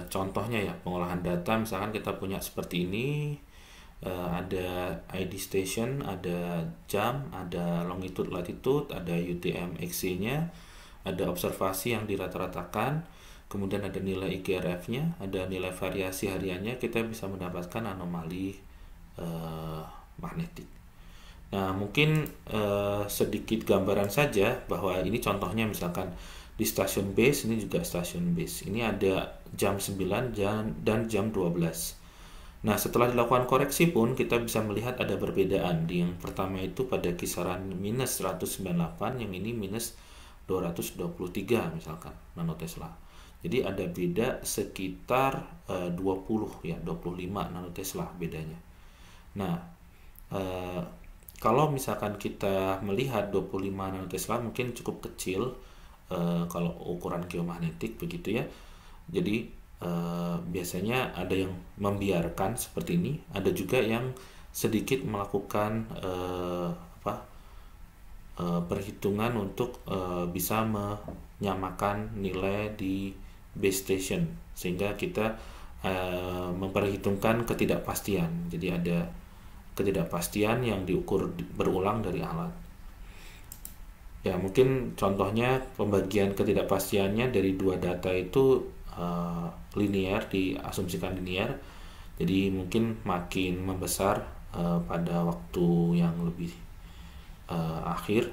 Contohnya ya, pengolahan data misalkan kita punya seperti ini, ada ID station, ada jam, ada longitude latitude, ada UTM-XC-nya, ada observasi yang dirata-ratakan, kemudian ada nilai IGRF-nya, ada nilai variasi hariannya, kita bisa mendapatkan anomali magnetik. Nah, mungkin sedikit gambaran saja bahwa ini contohnya misalkan di stasiun base, ini juga stasiun base. Ini ada jam 9 dan jam 12. Nah, setelah dilakukan koreksi pun kita bisa melihat ada perbedaan. Di yang pertama itu pada kisaran minus 198, yang ini minus 223 misalkan nanotesla. Jadi ada beda sekitar 20 ya, 25 nanotesla bedanya. Nah, kalau misalkan kita melihat 25 nanotesla mungkin cukup kecil kalau ukuran geomagnetik begitu ya. Jadi biasanya ada yang membiarkan seperti ini, ada juga yang sedikit melakukan perhitungan untuk bisa menyamakan nilai di base station, sehingga kita memperhitungkan ketidakpastian. Jadi ada ketidakpastian yang diukur berulang dari alat. Ya, mungkin contohnya pembagian ketidakpastiannya dari dua data itu linear, diasumsikan linear. Jadi mungkin makin membesar pada waktu yang lebih akhir.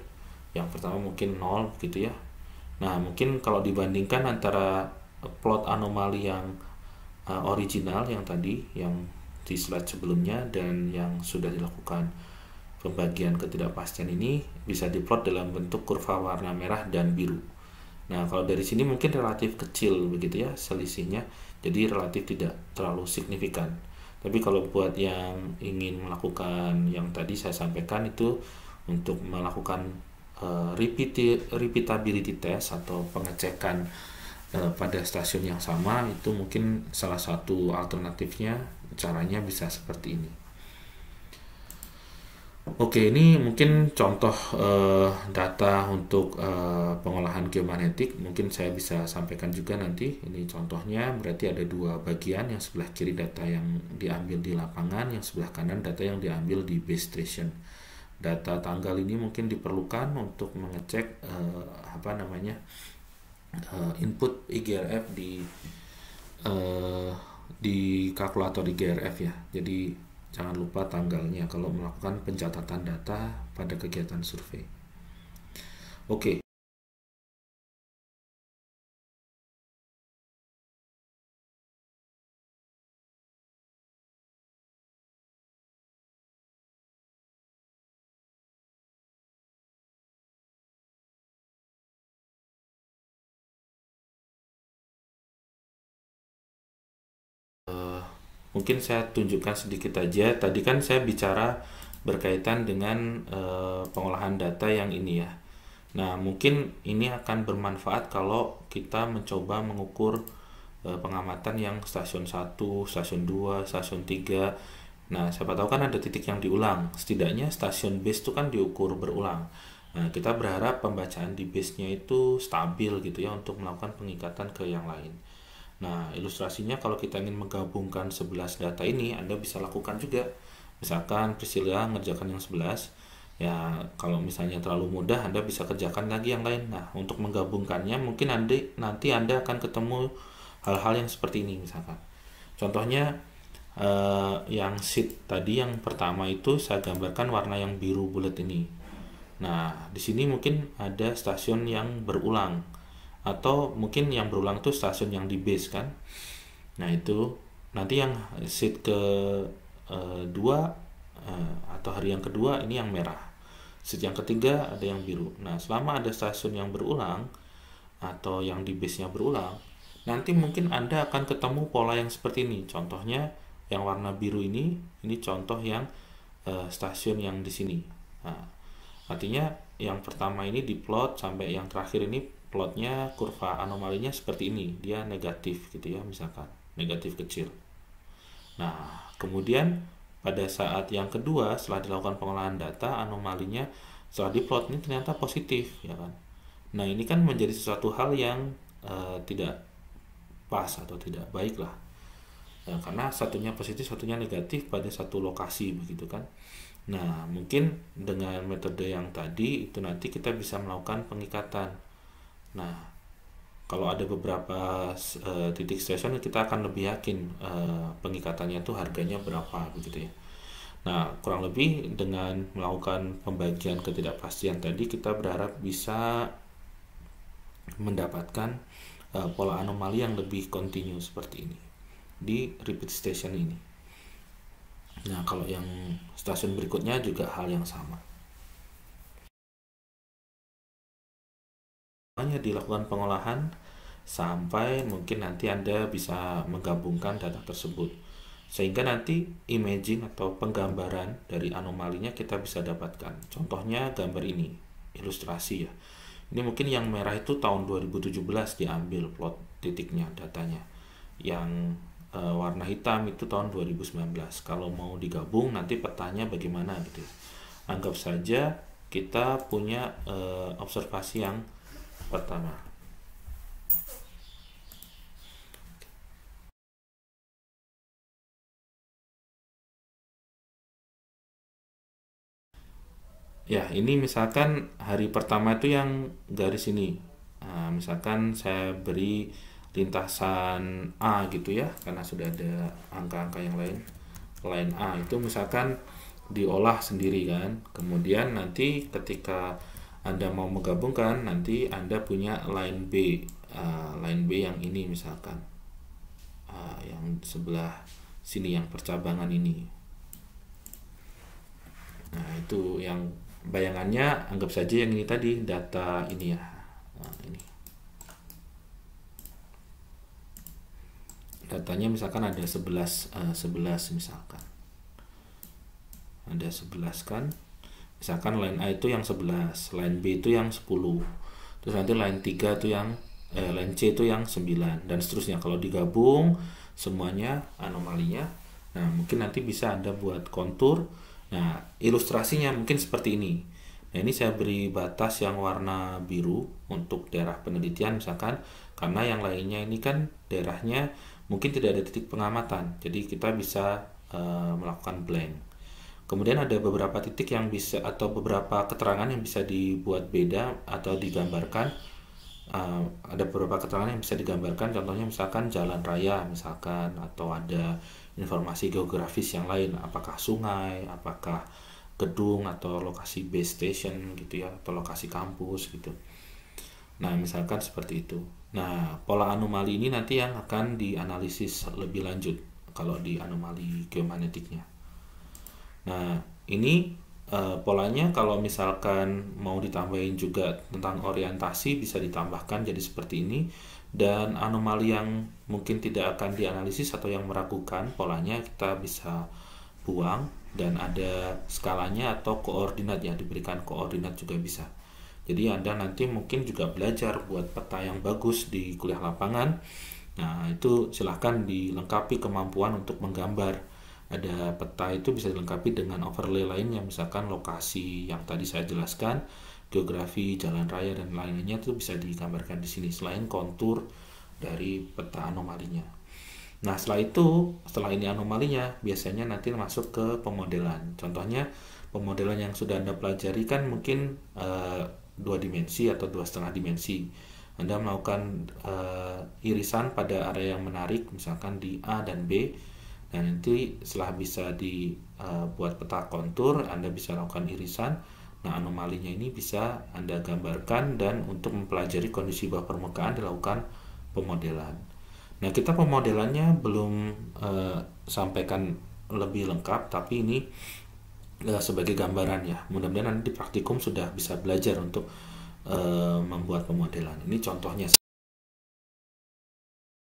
Yang pertama mungkin 0 gitu ya. Nah, mungkin kalau dibandingkan antara plot anomali yang original yang tadi, yang di slide sebelumnya, dan yang sudah dilakukan pembagian ketidakpastian, ini bisa diplot dalam bentuk kurva warna merah dan biru. Nah, kalau dari sini mungkin relatif kecil begitu ya selisihnya, jadi relatif tidak terlalu signifikan. Tapi kalau buat yang ingin melakukan yang tadi saya sampaikan itu, untuk melakukan repeatability test atau pengecekan pada stasiun yang sama, itu mungkin salah satu alternatifnya, caranya bisa seperti ini. Oke, ini mungkin contoh data untuk pengolahan geomagnetik. Mungkin saya bisa sampaikan juga nanti. Ini contohnya, berarti ada dua bagian. Yang sebelah kiri data yang diambil di lapangan, yang sebelah kanan data yang diambil di base station. Data tanggal ini mungkin diperlukan untuk mengecek input IGRF di kalkulator IGRF ya. Jadi jangan lupa tanggalnya kalau melakukan pencatatan data pada kegiatan survei. Oke. Mungkin saya tunjukkan sedikit aja. Tadi kan saya bicara berkaitan dengan pengolahan data yang ini ya. Nah, mungkin ini akan bermanfaat kalau kita mencoba mengukur pengamatan yang stasiun 1, stasiun 2, stasiun 3. Nah, siapa tahu kan ada titik yang diulang. Setidaknya stasiun base itu kan diukur berulang. Nah, kita berharap pembacaan di base-nya itu stabil gitu ya untuk melakukan pengikatan ke yang lain. Nah, ilustrasinya kalau kita ingin menggabungkan 11 data ini, Anda bisa lakukan juga. Misalkan Priscilla ngerjakan yang 11, ya kalau misalnya terlalu mudah, Anda bisa kerjakan lagi yang lain. Nah, untuk menggabungkannya mungkin nanti Anda akan ketemu hal-hal yang seperti ini misalkan. Contohnya yang sheet tadi yang pertama itu saya gambarkan warna yang biru bulat ini. Nah, di sini mungkin ada stasiun yang berulang, atau mungkin yang berulang itu stasiun yang di base kan. Nah, itu nanti yang sheet ke dua atau hari yang kedua ini yang merah, sheet yang ketiga ada yang biru. Nah, selama ada stasiun yang berulang atau yang di base nya berulang, nanti mungkin Anda akan ketemu pola yang seperti ini. Contohnya yang warna biru ini contoh yang stasiun yang di sini. Nah, artinya yang pertama ini diplot sampai yang terakhir ini plotnya kurva anomalinya seperti ini, dia negatif gitu ya, misalkan negatif kecil. Nah, kemudian pada saat yang kedua setelah dilakukan pengolahan data, anomalinya setelah diplot ini ternyata positif ya kan. Nah, ini kan menjadi sesuatu hal yang tidak pas atau tidak baik lah. Ya, karena satunya positif satunya negatif pada satu lokasi begitu kan. Nah, mungkin dengan metode yang tadi itu nanti kita bisa melakukan pengikatan. Nah, kalau ada beberapa titik station kita akan lebih yakin pengikatannya itu harganya berapa begitu ya. Nah, kurang lebih dengan melakukan pembagian ketidakpastian tadi kita berharap bisa mendapatkan pola anomali yang lebih kontinu seperti ini di repeat station ini. Nah, kalau yang stasiun berikutnya juga hal yang sama. Hanya dilakukan pengolahan sampai mungkin nanti Anda bisa menggabungkan data tersebut. Sehingga nanti imaging atau penggambaran dari anomalinya kita bisa dapatkan. Contohnya gambar ini, ilustrasi ya. Ini mungkin yang merah itu tahun 2017 diambil plot titiknya datanya. Yang warna hitam itu tahun 2019. Kalau mau digabung nanti petanya bagaimana gitu. Anggap saja kita punya observasi yang pertama. Ya, ini misalkan hari pertama itu yang garis ini. Nah, misalkan saya beri lintasan A gitu ya, karena sudah ada angka-angka yang lain. Line A itu misalkan diolah sendiri kan. Kemudian nanti ketika Anda mau menggabungkan, nanti Anda punya line B. Line B yang ini misalkan. Yang sebelah sini yang percabangan ini. Nah, itu yang bayangannya anggap saja yang ini tadi data ini ya. Nah, ini datanya misalkan ada 11 misalkan ada 11 kan, misalkan line A itu yang 11, line B itu yang 10, terus nanti line 3 itu yang line C itu yang 9 dan seterusnya. Kalau digabung semuanya anomalinya, nah mungkin nanti bisa Anda buat kontur. Nah, ilustrasinya mungkin seperti ini. Nah, ini saya beri batas yang warna biru untuk daerah penelitian misalkan, karena yang lainnya ini kan daerahnya mungkin tidak ada titik pengamatan. Jadi kita bisa melakukan blank. Kemudian ada beberapa titik yang bisa atau beberapa keterangan yang bisa dibuat beda atau digambarkan. Ada beberapa keterangan yang bisa digambarkan, contohnya misalkan jalan raya misalkan, atau ada informasi geografis yang lain, apakah sungai, apakah gedung atau lokasi base station gitu ya, atau lokasi kampus gitu. Nah, misalkan seperti itu. Nah, pola anomali ini nanti yang akan dianalisis lebih lanjut kalau di anomali geomagnetiknya. Nah, ini polanya kalau misalkan mau ditambahin juga tentang orientasi bisa ditambahkan jadi seperti ini. Dan anomali yang mungkin tidak akan dianalisis atau yang meragukan polanya kita bisa buang, dan ada skalanya atau koordinat ya, diberikan koordinat juga bisa. Jadi Anda nanti mungkin juga belajar buat peta yang bagus di kuliah lapangan. Nah, itu silahkan dilengkapi kemampuan untuk menggambar. Ada peta itu bisa dilengkapi dengan overlay lainnya, misalkan lokasi yang tadi saya jelaskan, geografi, jalan raya dan lainnya itu bisa digambarkan di sini selain kontur dari peta anomalinya. Nah, setelah ini anomalinya, biasanya nanti masuk ke pemodelan. Contohnya pemodelan yang sudah Anda pelajari kan mungkin 2 dimensi atau 2,5 dimensi. Anda melakukan irisan pada area yang menarik, misalkan di A dan B. Nah, nanti setelah bisa dibuat peta kontur, Anda bisa lakukan irisan. Nah, anomalinya ini bisa Anda gambarkan, dan untuk mempelajari kondisi bawah permukaan dilakukan pemodelan. Nah, kita pemodelannya belum sampaikan lebih lengkap, tapi ini sebagai gambaran ya. Mudah-mudahan nanti di praktikum sudah bisa belajar untuk membuat pemodelan. Ini contohnya.